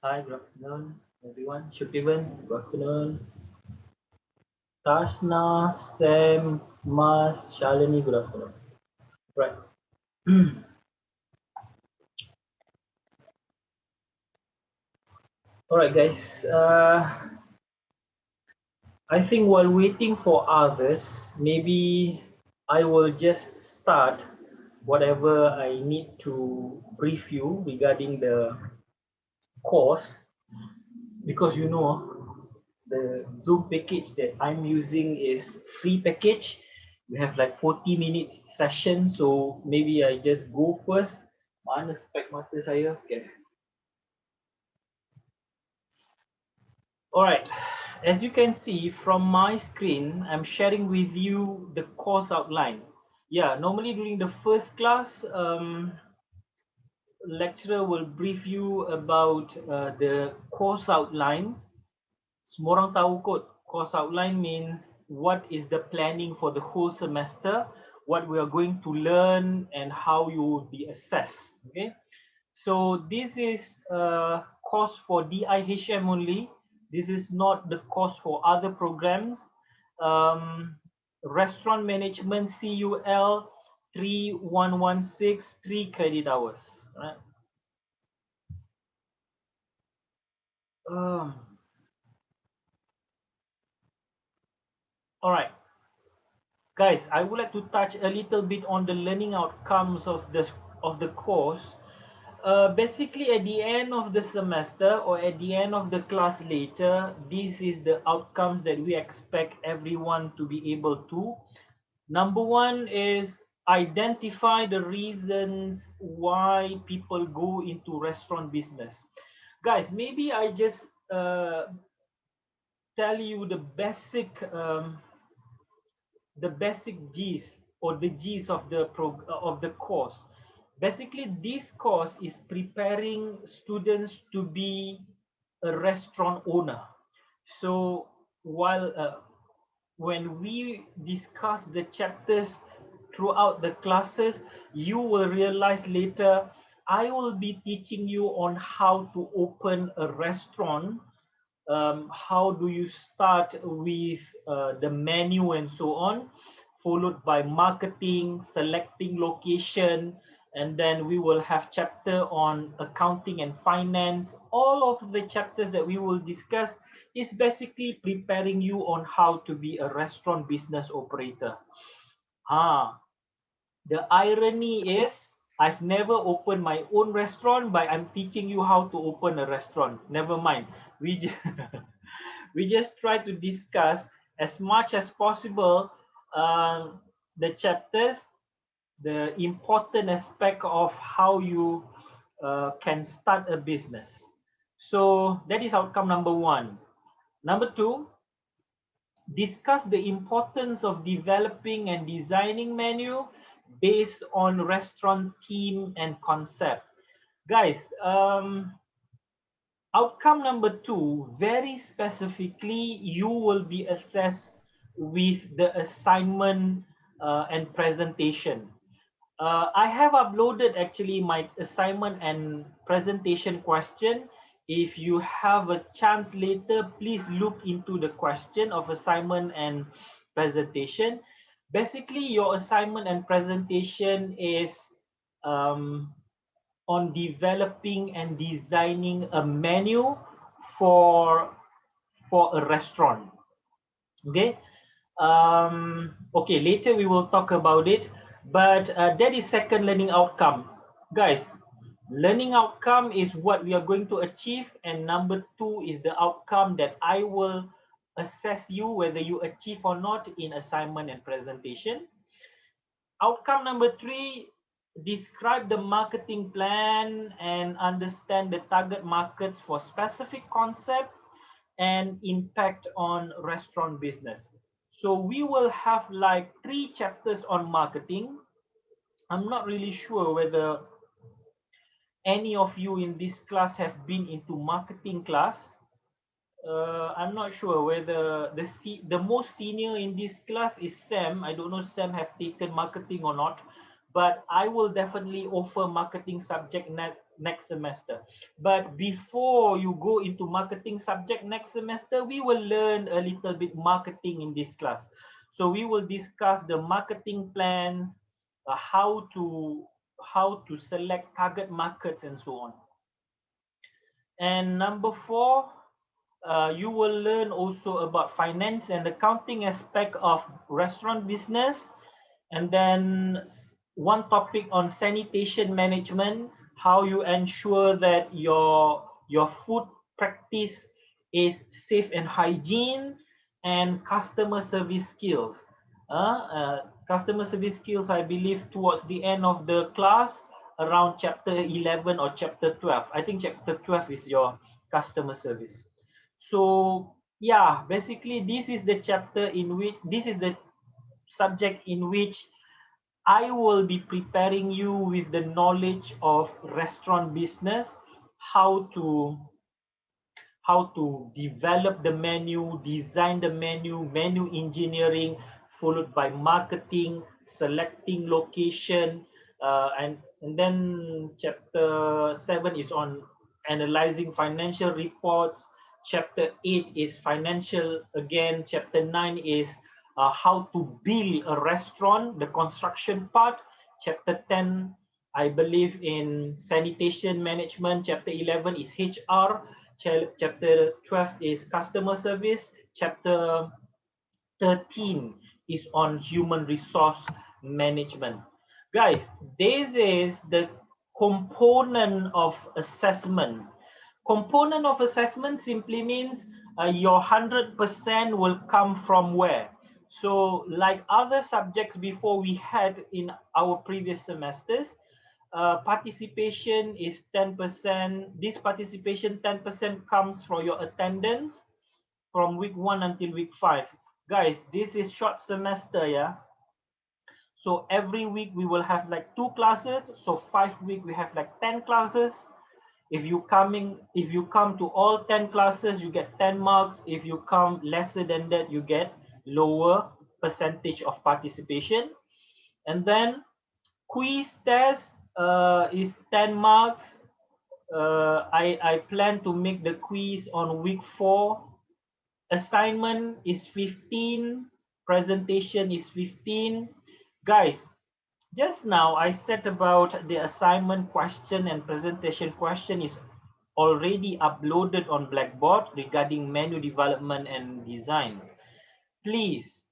Hi, good afternoon, everyone. Shukrivan, good afternoon. Tashna, Sam, Mas, Shalini, good afternoon. Right. All right, guys. I think while waiting for others, maybe I will just start whatever I need to brief you regarding the course because the Zoom package that I'm using is free package. We have like 40 minutes session, so maybe I just go first. Mana spek mata saya? Okay. All right. As you can see from my screen, I'm sharing with you the course outline. Yeah, normally during the first class, lecturer will brief you about the course outline. Semua orang tahu kot, course outline means what is the planning for the whole semester, what we are going to learn, and how you will be assessed. Okay, so this is a course for DIHM only. This is not the course for other programs. Restaurant management CUL 3116 3 credit hours. Right. Um, all right. Guys, I would like to touch a little bit on the learning outcomes of the course. Basically, at the end of the semester or at the end of the class later, this is the outcomes that we expect everyone to be able to. Number one is identify the reasons why people go into restaurant business. Guys, maybe I just tell you the basic G's or the G's of the course. Basically, this course is preparing students to be a restaurant owner. So while when we discuss the chapters throughout the classes, you will realize later I will be teaching you on how to open a restaurant, how do you start with the menu and so on, followed by marketing, selecting location, and then we will have chapter on accounting and finance. All of the chapters that we will discuss is basically preparing you on how to be a restaurant business operator. The irony is I've never opened my own restaurant, but I'm teaching you how to open a restaurant. Never mind. We just, we just try to discuss as much as possible the chapters, the important aspect of how you can start a business. So that is outcome number one. Number two, discuss the importance of developing and designing menu based on restaurant theme and concept. Guys, outcome number two, very specifically, you will be assessed with the assignment and presentation. I have uploaded actually my assignment and presentation question. If you have a chance later, please look into the question of assignment and presentation. Basically, your assignment and presentation is um, on developing and designing a menu for a restaurant. Okay. Okay, later we will talk about it, but that is second learning outcome. Guys, learning outcome is what we are going to achieve, and number two is the outcome that I will assess you whether you achieve or not in assignment and presentation. Outcome number three, describe the marketing plan and understand the target markets for specific concept and impact on restaurant business. So we will have like 3 chapters on marketing. I'm not really sure whether any of you in this class have been into marketing class. I'm not sure whether the most senior in this class is Sam. I don't know Sam have taken marketing or not, but I will definitely offer marketing subject next semester. But before you go into marketing subject next semester, we will learn a little bit marketing in this class. So we will discuss the marketing plans, how to select target markets and so on. And number four, you will learn also about finance and accounting aspect of restaurant business. And then one topic on sanitation management, how you ensure that your food practice is safe and hygiene, and customer service skills. Customer service skills, I believe, towards the end of the class, around chapter 11 or chapter 12. I think chapter 12 is your customer service. So yeah, basically this is the chapter in which, this is the subject in which I will be preparing you with the knowledge of restaurant business, how to develop the menu, design the menu, menu engineering, followed by marketing, selecting location, and then chapter 7 is on analyzing financial reports. Chapter 8 is financial again. Chapter 9 is how to build a restaurant, the construction part. Chapter 10, I believe in sanitation management. Chapter 11 is HR. Chapter 12 is customer service. Chapter 13 is on human resource management. Guys, this is the component of assessment. Component of assessment simply means your 100% will come from where? So like other subjects before we had in our previous semesters, participation is 10%. This participation 10% comes from your attendance from week 1 until week 5. Guys, this is short semester, yeah. So every week we will have like 2 classes. So 5 week we have like 10 classes. If you come to all 10 classes, you get 10 marks. If you come lesser than that, you get lower percentage of participation. And then quiz test is 10 marks. I plan to make the quiz on week 4. Assignment is 15. Presentation is 15. Guys, just now I said about the assignment question and presentation question is already uploaded on Blackboard regarding menu development and design. Please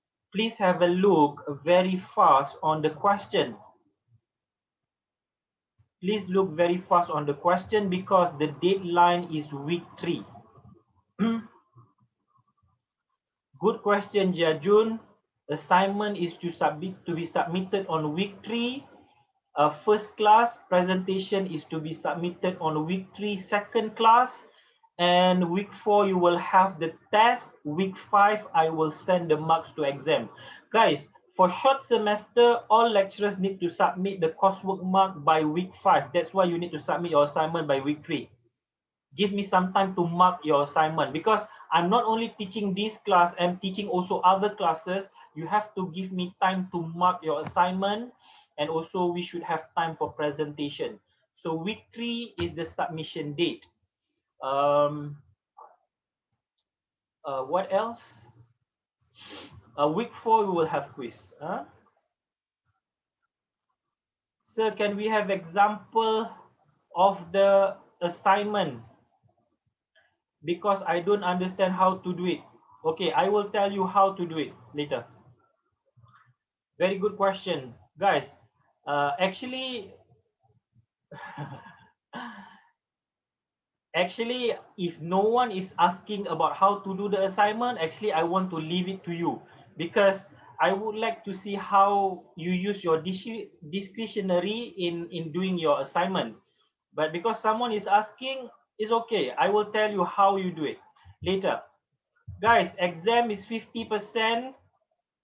have a look very fast on the question. Please look very fast on the question because the deadline is week 3. Good question, Jiajun. Assignment is to be submitted on week 3. First class presentation is to be submitted on week 3, second class, and week 4 you will have the test. Week 5 I will send the marks to exam. Guys, for short semester, all lecturers need to submit the coursework mark by week 5. That's why you need to submit your assignment by week 3. Give me some time to mark your assignment because I'm not only teaching this class, I'm teaching also other classes. You have to give me time to mark your assignment, and also we should have time for presentation. So week 3 is the submission date. What else? Week 4 we will have quiz. Sir, can we have example of the assignment? Because I don't understand how to do it. Okay, I will tell you how to do it later. Very good question, guys. Actually, if no one is asking about how to do the assignment, actually I want to leave it to you because I would like to see how you use your discretionary in doing your assignment. But because someone is asking, it's okay. I will tell you how you do it later. Guys, exam is 50%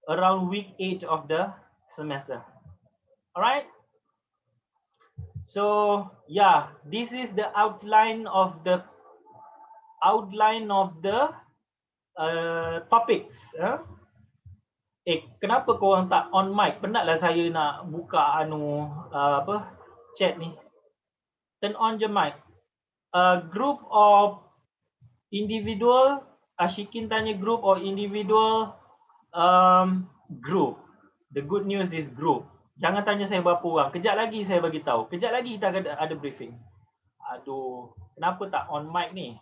around week 8 of the semester. All right. So yeah, this is the outline of the topics. Kenapa korang tak on mic? Penatlah saya nak buka chat ni. Turn on je mic. Group of individual, Ashikin tanya group or individual. Group. The good news is group. Jangan tanya saya berapa orang. Kejap lagi saya bagi tahu. Kejap lagi kita ada briefing. Aduh, kenapa tak on mic ni?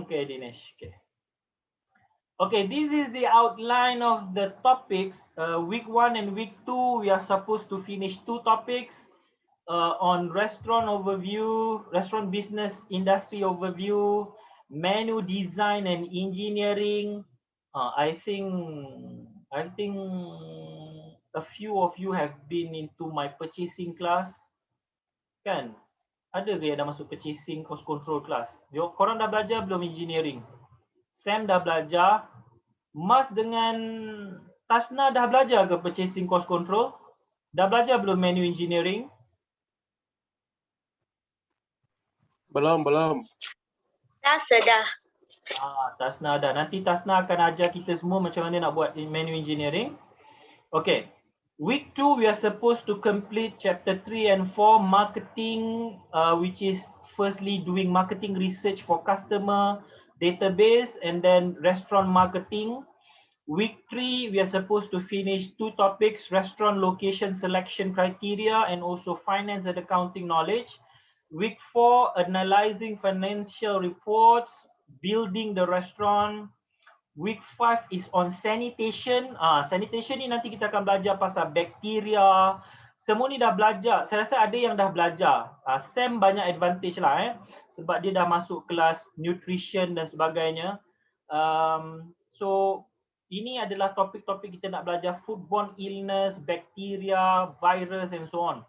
Okay Dinesh. Okay, this is the outline of the topics. Week 1 and week 2, we are supposed to finish 2 topics on restaurant overview, restaurant business industry overview, menu design and engineering. I think a few of you have been into my purchasing class, kan? Ada ke yang dah masuk purchasing cost control class? Korang dah belajar belum engineering? Sam dah belajar. Mas dengan Tasna dah belajar ke purchasing cost control? Dah belajar belum menu engineering? Belum. Dah sedah. Tasna dah. Nanti Tasna akan ajar kita semua macam mana nak buat menu engineering. Okay. Week 2, we are supposed to complete chapter 3 and 4, marketing, which is firstly doing marketing research for customer database, and then restaurant marketing. Week 3, we are supposed to finish 2 topics, restaurant location selection criteria and also finance and accounting knowledge. Week 4, analyzing financial reports, building the restaurant. Week 5 is on sanitation. Sanitation ni nanti kita akan belajar pasal bakteria. Semua ni dah belajar. Saya rasa ada yang dah belajar. Sam banyak advantage lah sebab dia dah masuk kelas nutrition dan sebagainya. So ini adalah topik-topik kita nak belajar foodborne illness, bacteria, virus and so on.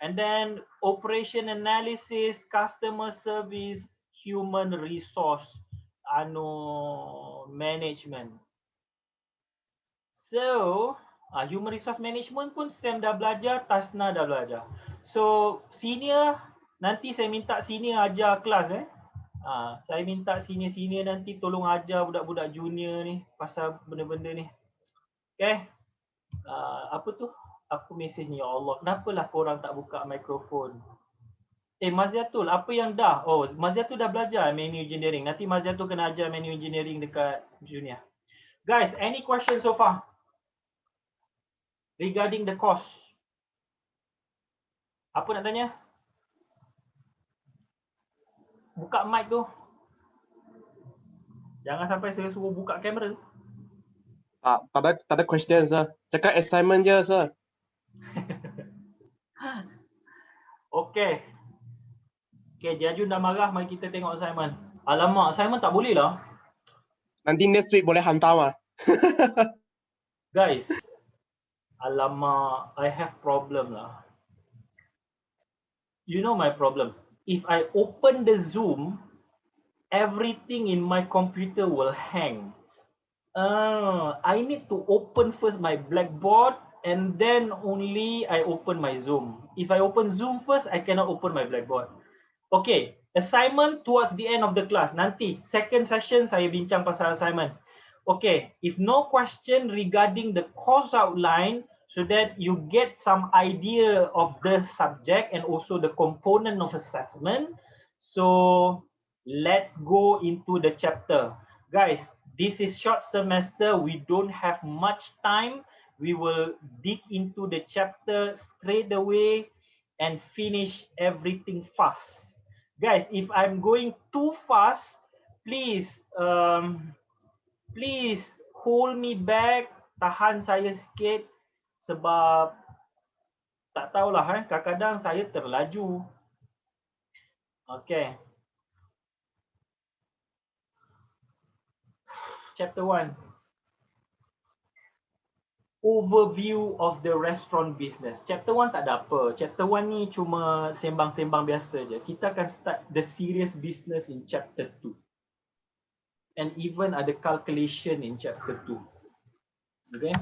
And then operation analysis, customer service, human resource management. So human resource management pun Sam dah belajar, Tasna dah belajar. So senior, nanti saya minta senior ajar kelas saya minta senior nanti tolong ajar budak-budak junior ni pasal benda-benda ni. Okay. Apa mesej ni, ya Allah, kenapalah korang tak buka mikrofon? Maziatul, apa yang dah? Maziatul dah belajar menu engineering. Nanti Maziatul kena ajar menu engineering dekat junior. Guys, any questions so far regarding the course? Apa nak tanya? Buka mic tu. Jangan sampai saya suruh buka kamera. Tak ada question, sir. Cakap assignment je, sir. Okay, Jajun dah marah, mari kita tengok assignment. Alamak, assignment tak boleh lah. Nanti next week boleh hantar mah. Guys, alamak, I have problem lah. You know my problem. If I open the Zoom, everything in my computer will hang. I need to open first my Blackboard and then only I open my Zoom. If I open Zoom first, I cannot open my Blackboard. Okay, assignment towards the end of the class. Nanti second session saya bincang pasal assignment. Okay, if no question regarding the course outline, so that you get some idea of the subject and also the component of assessment. So let's go into the chapter. Guys, this is short semester. We don't have much time. We will dig into the chapter straight away and finish everything fast. Guys, if I'm going too fast, please hold me back, tahan saya sikit sebab tak tahulah kadang-kadang saya terlaju. Okay. Chapter 1. Overview of the restaurant business. Chapter 1 tak ada apa. Chapter 1 ni cuma sembang-sembang biasa je. Kita akan start the serious business in chapter 2. And even ada calculation in chapter 2. Okay.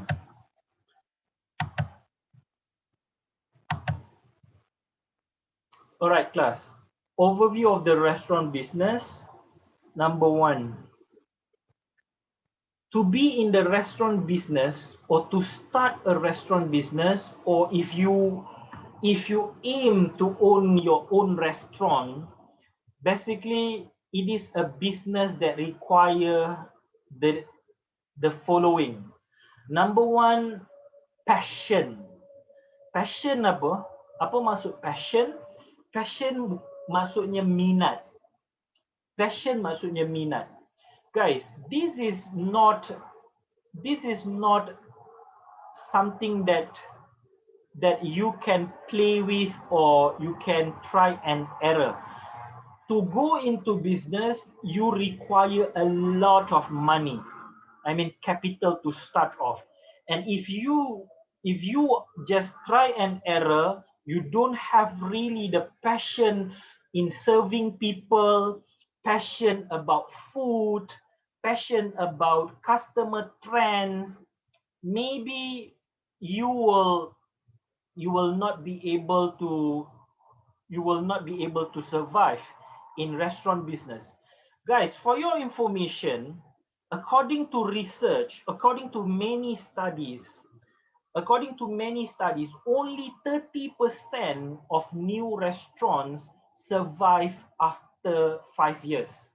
Alright class. Overview of the restaurant business. Number 1. to be in the restaurant business or to start a restaurant business, or if you aim to own your own restaurant, basically it is a business that require the following. Number one, passion. Passion apa? Apa maksud passion? Passion maksudnya minat. Passion maksudnya minat. Guys, this is not something that you can play with or you can try and error. To go into business, you require a lot of money. I mean, capital to start off. And if you just try and error, you don't have really the passion in serving people, passion about food, passion about customer trends, maybe you will you will not be able to survive in restaurant business. Guys, for your information, according to research, according to many studies, only 30% of new restaurants survive after 5 years.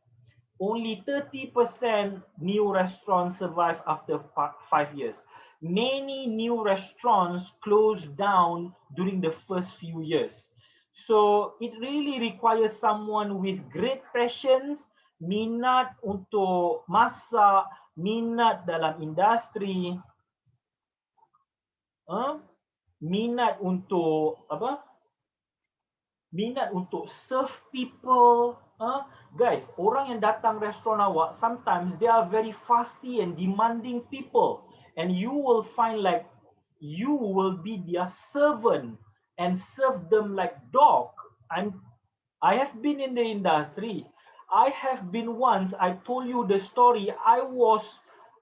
Only 30% new restaurants survive after 5 years. Many new restaurants close down during the first few years. So it really requires someone with great passions, minat untuk masak, minat dalam industri, minat untuk apa? Minat untuk serve people. Guys, orang yang datang restoran awak, sometimes they are very fussy and demanding people, and you will find like you will be their servant and serve them like dog. I have been in the industry. I have been once, I told you the story, I was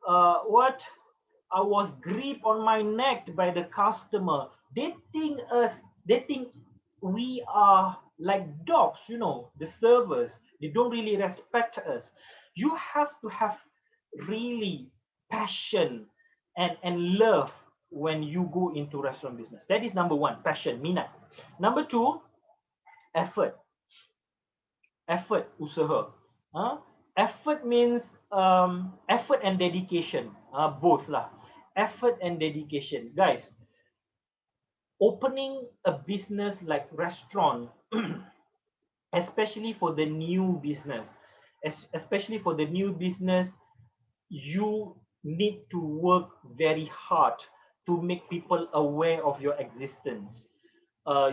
I was gripped on my neck by the customer. They think we are like dogs, you know, the servers. They don't really respect us. You have to have really passion and love when you go into restaurant business. That is number one, passion, minat. Number two, effort. Effort, usaha. Effort means effort and dedication. Both lah. Effort and dedication. Guys, opening a business like restaurant, especially for the new business, you need to work very hard to make people aware of your existence.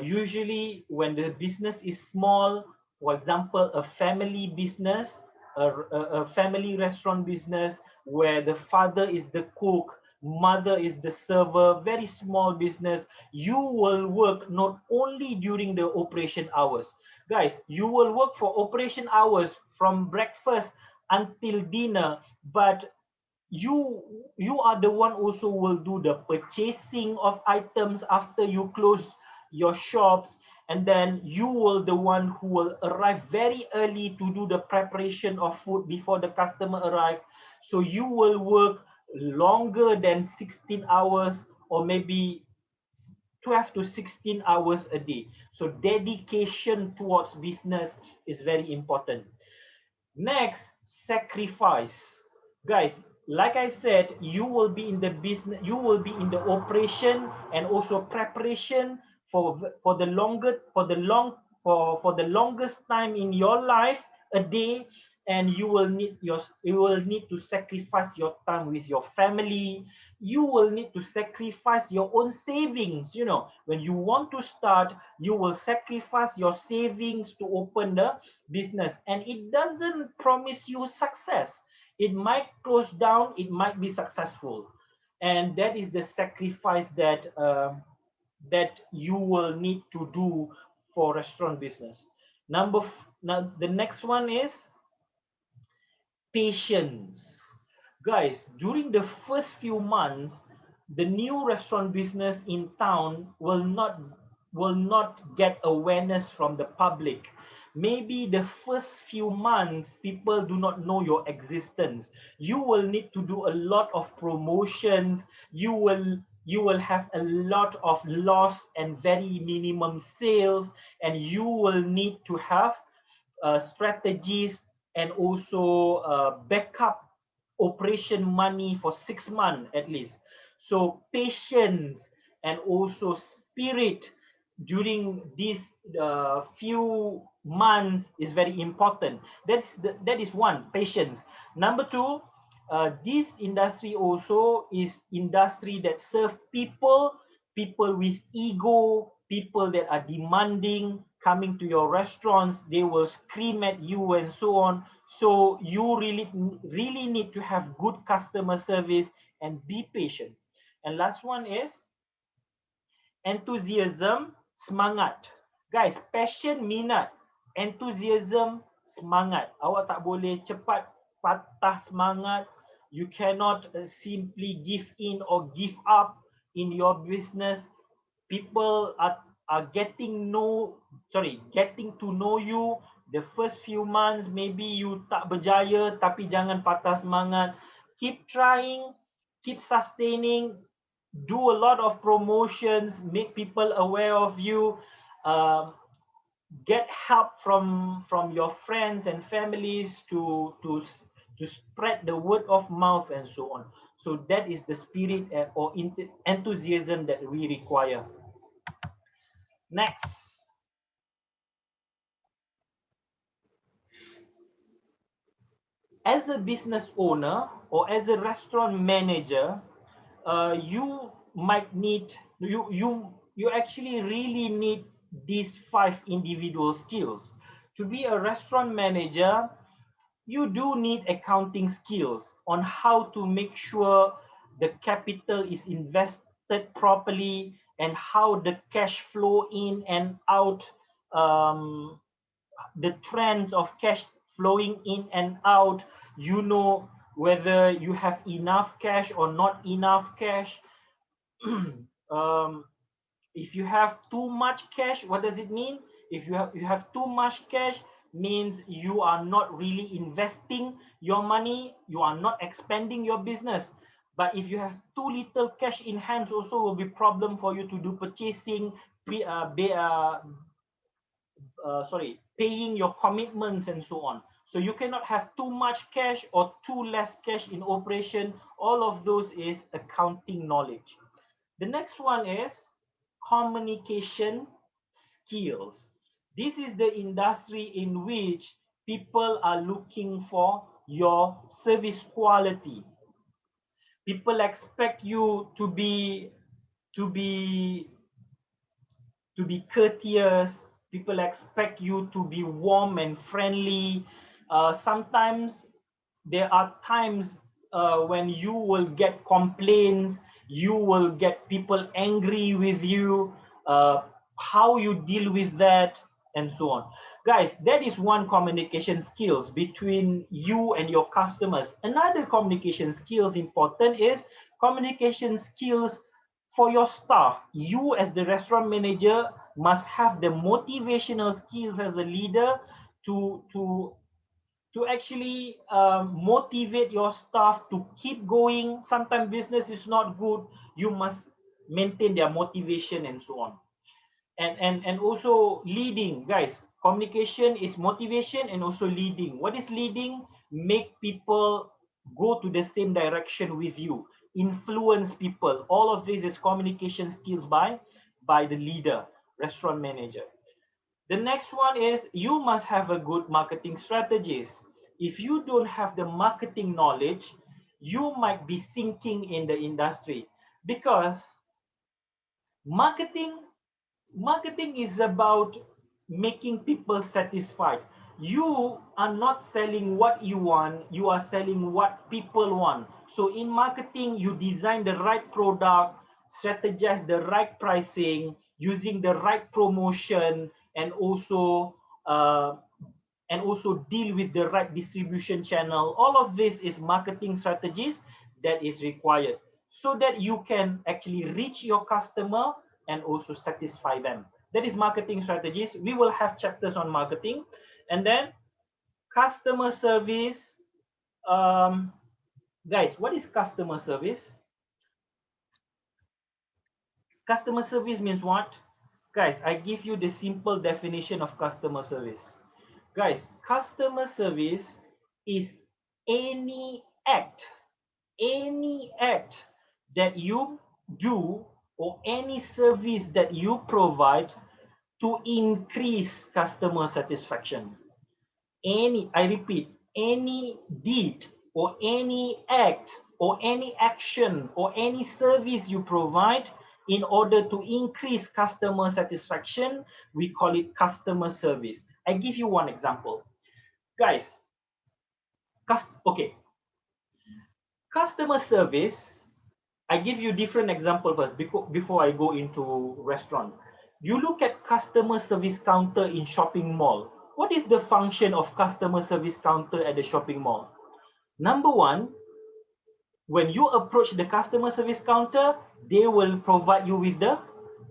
Usually when the business is small, for example, a family business, a family restaurant business where the father is the cook, mother is the server, very small business, you will work not only during the operation hours. Guys, you will work for operation hours from breakfast until dinner, but you are the one also will do the purchasing of items after you close your shops, and then you will the one who will arrive very early to do the preparation of food before the customer arrive. So you will work longer than 16 hours or maybe 12 to 16 hours a day. So dedication towards business is very important. Next, sacrifice. Guys, like I said, you will be in the business, you will be in the operation and also preparation for the longest time in your life, a day, and you will need to sacrifice your time with your family. You will need to sacrifice your own savings. You know, when you want to start, you will sacrifice your savings to open the business, and it doesn't promise you success. It might close down, it might be successful, and that is the sacrifice that you will need to do for restaurant business. Now the next one is patience. Guys, during the first few months, the new restaurant business in town will not get awareness from the public. Maybe the first few months, people do not know your existence. You will need to do a lot of promotions. You will have a lot of loss and very minimum sales, and you will need to have strategies and also backup operation money for 6 months at least. So patience and also spirit during these few months is very important. That is one, patience. Number two, this industry also is industry that serve people with ego, people that are demanding, coming to your restaurants, they will scream at you and so on. So you really need to have good customer service and be patient. And last one is enthusiasm, semangat. Guys, passion, minat, enthusiasm, semangat. Awak tak boleh cepat patah semangat. You cannot simply give in or give up in your business. People are getting to know you. The first few months maybe you tak berjaya, tapi jangan patah semangat. Keep trying, keep sustaining, do a lot of promotions, make people aware of you, um, get help from your friends and families to spread the word of mouth and so on. So that is the spirit or enthusiasm that we require. Next, as a business owner or as a restaurant manager, you might need you actually really need these 5 individual skills. To be a restaurant manager, you do need accounting skills on how to make sure the capital is invested properly and how the cash flow in and out, um, the trends of cash flowing in and out. You know whether you have enough cash or not enough cash. um, if you have too much cash, what does it mean? If you have too much cash, means you are not really investing your money, you are not expanding your business. But if you have too little cash in hands, also will be problem for you to do purchasing, paying your commitments and so on. So you cannot have too much cash or too less cash in operation. All of those is accounting knowledge. The next one is communication skills. This is the industry in which people are looking for your service quality. People expect you to be to be courteous. People expect you to be warm and friendly. Sometimes there are times when you will get complaints, you will get people angry with you, how you deal with that, and so on. Guys, that is one communication skills between you and your customers. Another communication skills important is communication skills for your staff. You as the restaurant manager must have the motivational skills as a leader to actually motivate your staff to keep going. Sometimes business is not good, you must maintain their motivation and so on. And also leading, guys. Communication is motivation and also leading. What is leading? Make people go to the same direction with you, influence people. All of this is communication skills by the leader, restaurant manager. The next one is you must have a good marketing strategies. If you don't have the marketing knowledge, you might be sinking in the industry, because marketing marketing is about making people satisfied. You are not selling what you want, you are selling what people want. So in marketing, you design the right product, strategize the right pricing, using the right promotion, and also uh, deal with the right distribution channel. All of this is marketing strategies that is required so that you can actually reach your customer and also satisfy them. That is marketing strategies. We will have chapters on marketing. And then customer service. Guys, what is customer service? Customer service means what? Guys, I give you the simple definition of customer service. Guys, customer service is any act that you do or any service that you provide to increase customer satisfaction. I repeat, any deed or any act or any action or any service you provide in order to increase customer satisfaction, we call it customer service. I give you one example. Guys, okay, customer service, I give you different example first before I go into restaurant. You look at customer service counter in shopping mall. What is the function of customer service counter at the shopping mall? Number one, when you approach the customer service counter, they will provide you with the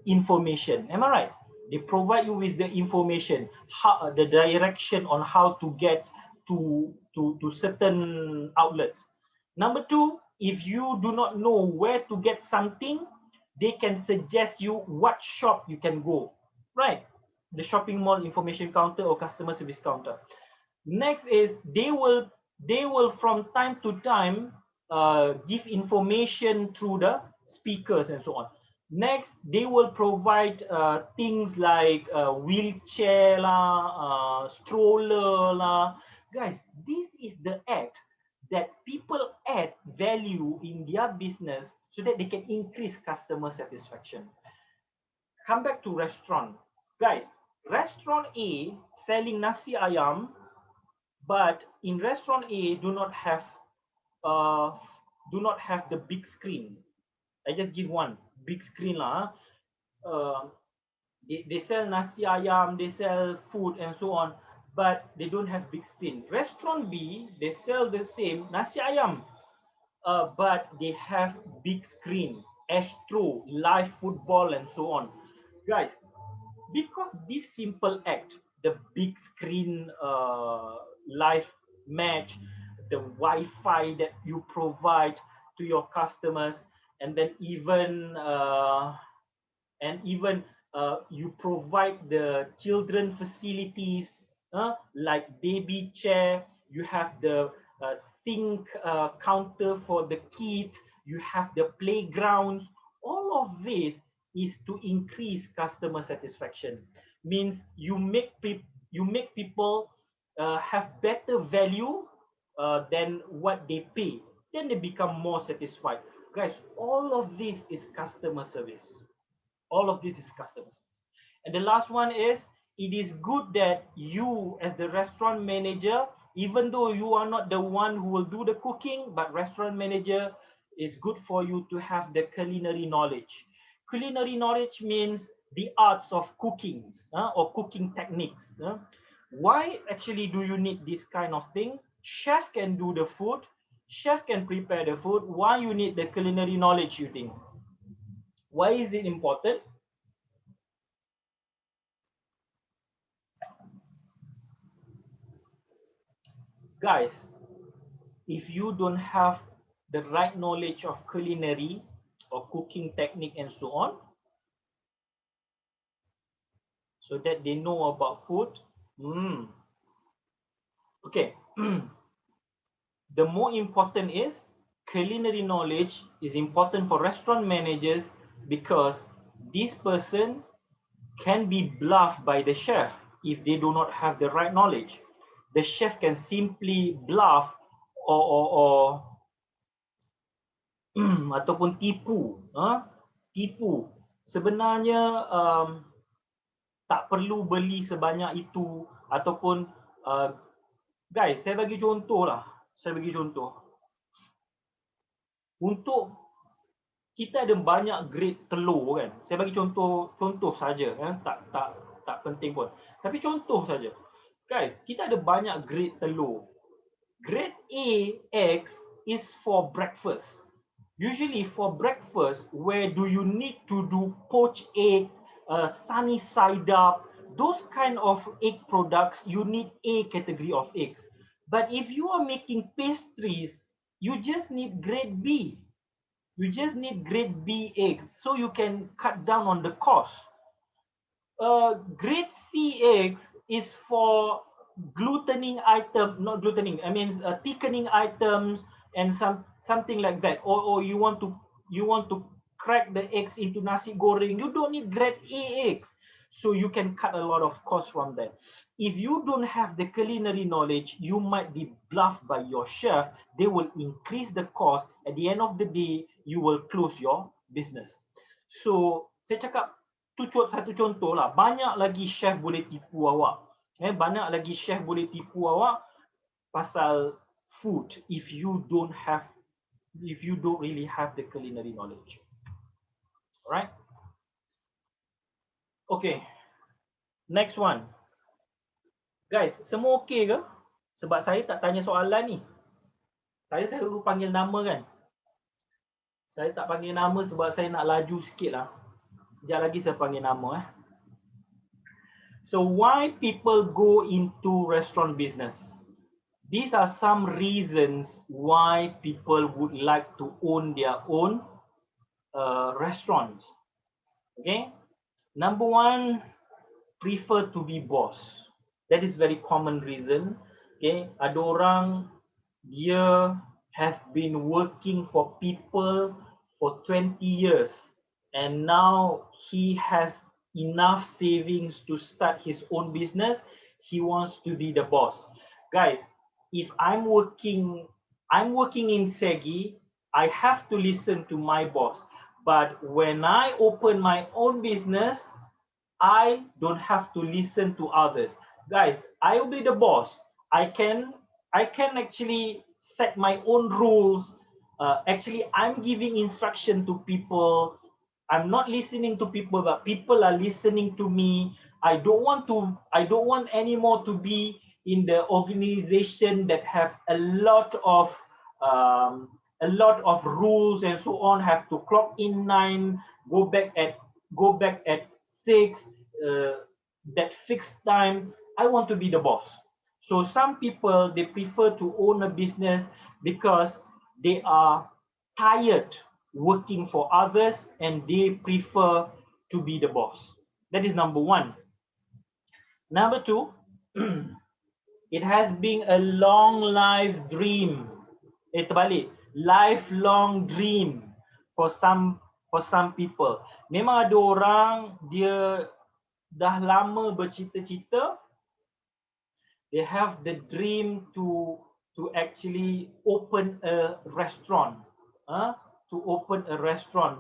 information. Am I right? They provide you with the information, how the direction on how to get to certain outlets. Number two, if you do not know where to get something, they can suggest you what shop you can go. Right? The shopping mall information counter or customer service counter. Next is they will from time to time give information through the speakers and so on. Next, they will provide things like wheelchair lah, stroller lah. Guys, this is the act that people add value in their business so that they can increase customer satisfaction. Come back to restaurant. Guys, restaurant A selling nasi ayam, but in restaurant A do not have the big screen. I just give one big screen lah. They sell nasi ayam, they sell food and so on, but they don't have big screen. Restaurant B, they sell the same nasi ayam, but they have big screen, astro, live football and so on. Guys, because this simple act, the big screen live match, the Wi-Fi that you provide to your customers, and then even you provide the children facilities like baby chair, you have the sink counter for the kids, you have the playgrounds. All of this is to increase customer satisfaction. Means you make people have better value than what they pay. Then they become more satisfied. Guys, all of this is customer service. All of this is customer service. And the last one is, it is good that you as the restaurant manager, even though you are not the one who will do the cooking, but restaurant manager, is good for you to have the culinary knowledge. Culinary knowledge means the arts of cooking or cooking techniques. Why actually do you need this kind of thing? Chef can do the food, chef can prepare the food. Why you need the culinary knowledge, you think? Why is it important? Guys, if you don't have the right knowledge of culinary or cooking technique and so on, so that they know about food, okay. The more important is culinary knowledge is important for restaurant managers, because this person can be bluffed by the chef if they do not have the right knowledge. The chef can simply bluff or ataupun tipu. Tipu. Sebenarnya tak perlu beli sebanyak itu, ataupun guys, saya bagi contoh lah. Saya bagi contoh. Untuk kita ada banyak grade telur kan. Saya bagi contoh saja, tak penting pun. Tapi contoh saja. Guys, kita ada banyak grade telur. Grade A, X is for breakfast. Usually for breakfast, where do you need to do poached egg, sunny side up, those kind of egg products, you need A category of eggs. But if you are making pastries, you just need grade B. You just need grade B eggs, so you can cut down on the cost. Grade C eggs is for glutening item, not glutening. I mean thickening items and something like that. Or you want to crack the eggs into nasi goreng. You don't need grade A eggs, so you can cut a lot of cost from that. If you don't have the culinary knowledge, you might be bluffed by your chef. They will increase the cost. At the end of the day, you will close your business. So saya cakap satu contoh lah. Banyak lagi chef boleh tipu awak. Banyak lagi chef boleh tipu awak pasal food if you don't really have the culinary knowledge. Alright? Okay. Next one. Guys, semua okay ke? Sebab saya tak tanya soalan ni. Saya dulu panggil nama kan. Saya tak panggil nama sebab saya nak laju sikit lah. Sekejap lagi saya panggil nama. So why people go into restaurant business? These are some reasons why people would like to own their own restaurants. Okay. Number one, prefer to be boss. That is very common reason. Okay. Ada orang dia have been working for people for 20 years and now he has enough savings to start his own business. He wants to be the boss. Guys, if I'm working in Segi, I have to listen to my boss. But when I open my own business, I don't have to listen to others. Guys, I will be the boss. I can actually set my own rules. Actually, I'm giving instruction to people. I'm not listening to people, but people are listening to me. I don't want anymore to be in the organization that have a lot of rules and so on. Have to clock in 9, go back at 6, that fixed time. I want to be the boss. So some people, they prefer to own a business because they are tired working for others and they prefer to be the boss. That is number one. Number two, it has been a long life dream. Terbalik, lifelong dream for some people. Memang ada orang dia dah lama bercita-cita, they have the dream to actually open a restaurant,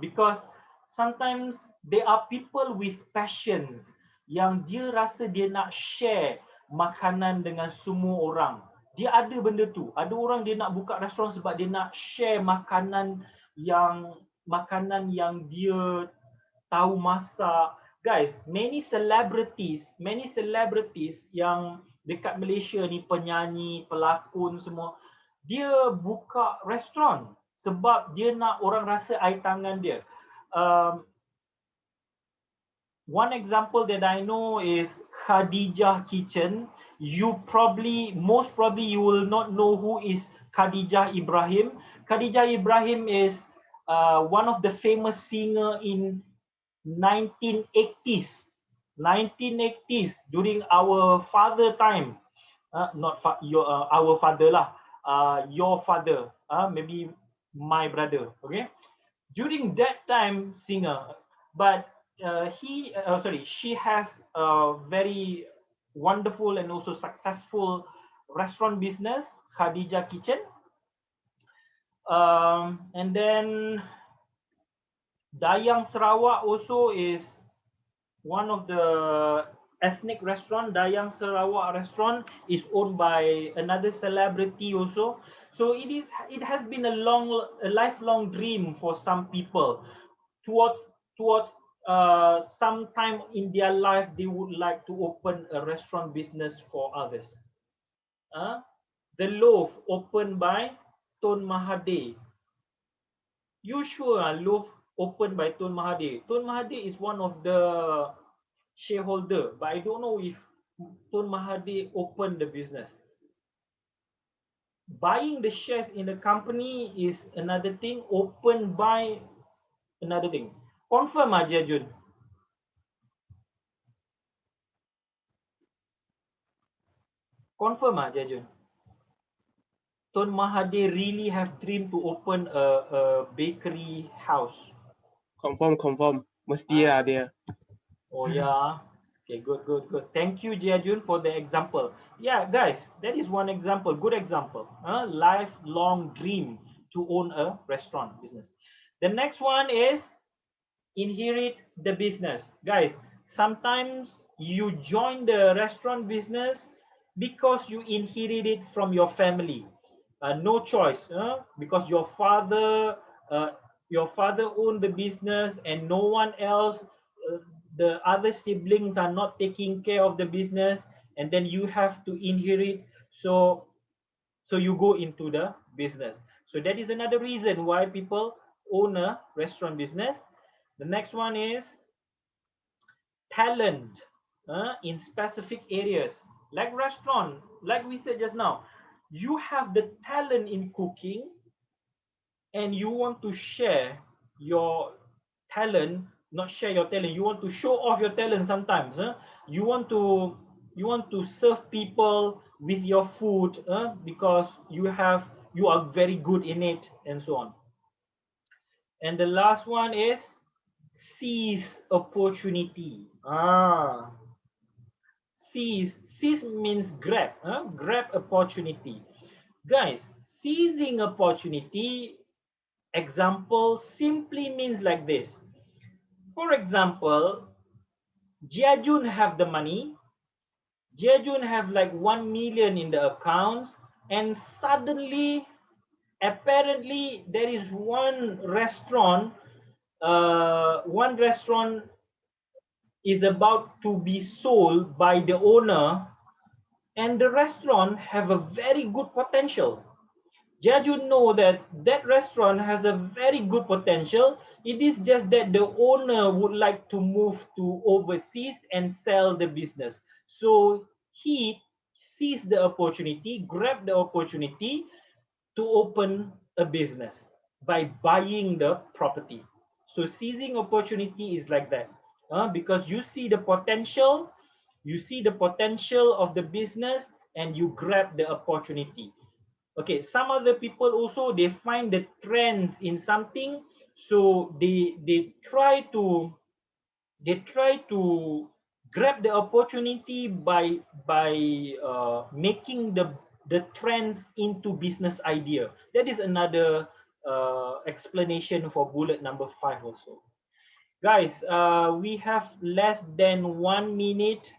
because sometimes there are people with passions yang dia rasa dia nak share makanan dengan semua orang. Dia ada benda tu. Ada orang dia nak buka restoran sebab dia nak share makanan yang dia tahu masak. Guys, many celebrities yang dekat Malaysia ni, penyanyi, pelakon semua, dia buka restoran sebab dia nak orang rasa air tangan dia. One example that I know is Khadijah Kitchen. Most probably you will not know who is Khadijah Ibrahim. Khadijah Ibrahim is one of the famous singer in 1980s during our father time. Our father lah, your father, maybe my brother. Okay, during that time singer, but she has a very wonderful and also successful restaurant business, Khadijah Kitchen. And then Dayang Sarawak also is one of the ethnic restaurant. Dayang Sarawak restaurant is owned by another celebrity also. So it has been a lifelong dream for some people. Towards some time in their life, they would like to open a restaurant business for others. The Loaf, opened by Tun Mahathir. You sure Loaf opened by Tun Mahathir. Tun Mahathir is one of the shareholder, but I don't know if Tun Mahathir opened the business. Buying the shares in the company is another thing, opened by another thing. Confirm aja Jun. Confirm aja Jun. Tun Mahathir really have dream to open a bakery house. Confirm. Mesti lah dia. Oh yeah. Okay, good. Thank you, Jiajun, for the example. Yeah, guys, that is one example, good example. A lifelong dream to own a restaurant business. The next one is inherit the business. Guys, sometimes you join the restaurant business because you inherit it from your family. No choice, because uh, your father owned the business and no one else, the other siblings are not taking care of the business, and then you have to inherit. So you go into the business. So that is another reason why people own a restaurant business. The next one is talent in specific areas, like restaurant, like we said just now. You have the talent in cooking and you want to share your talent, not share your talent, you want to show off your talent sometimes. You want to serve people with your food, because you are very good in it, and so on. And the last one is seize opportunity. Seize means grab, grab opportunity. Guys, seizing opportunity example simply means like this. For example, Jiajun have the money, Jiajun have like 1 million in the accounts, and suddenly, apparently, there is one restaurant is about to be sold by the owner, and the restaurant have a very good potential. Jaju know that that restaurant has a very good potential. It is just that the owner would like to move to overseas and sell the business. So he sees the opportunity, grab the opportunity to open a business by buying the property. So seizing opportunity is like that, because you see the potential of the business and you grab the opportunity. Okay, some other people also, they find the trends in something, so they try to grab the opportunity by making the trends into business idea. That is another explanation for bullet number 5 also. Guys, we have less than 1 minute,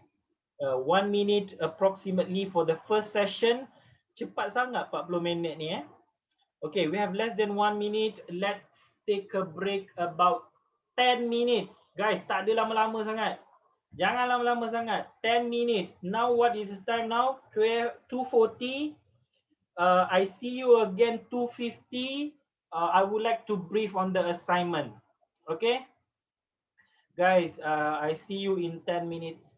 1 minute approximately for the first session. Cepat sangat 40 minit ni. Okay, we have less than 1 minute. Let's take a break about 10 minutes. Guys, tak ada lama-lama sangat. Jangan lama-lama sangat. 10 minutes. Now what is the time now? 2:40. I see you again 2:50. I would like to brief on the assignment. Okay? Guys, I see you in 10 minutes.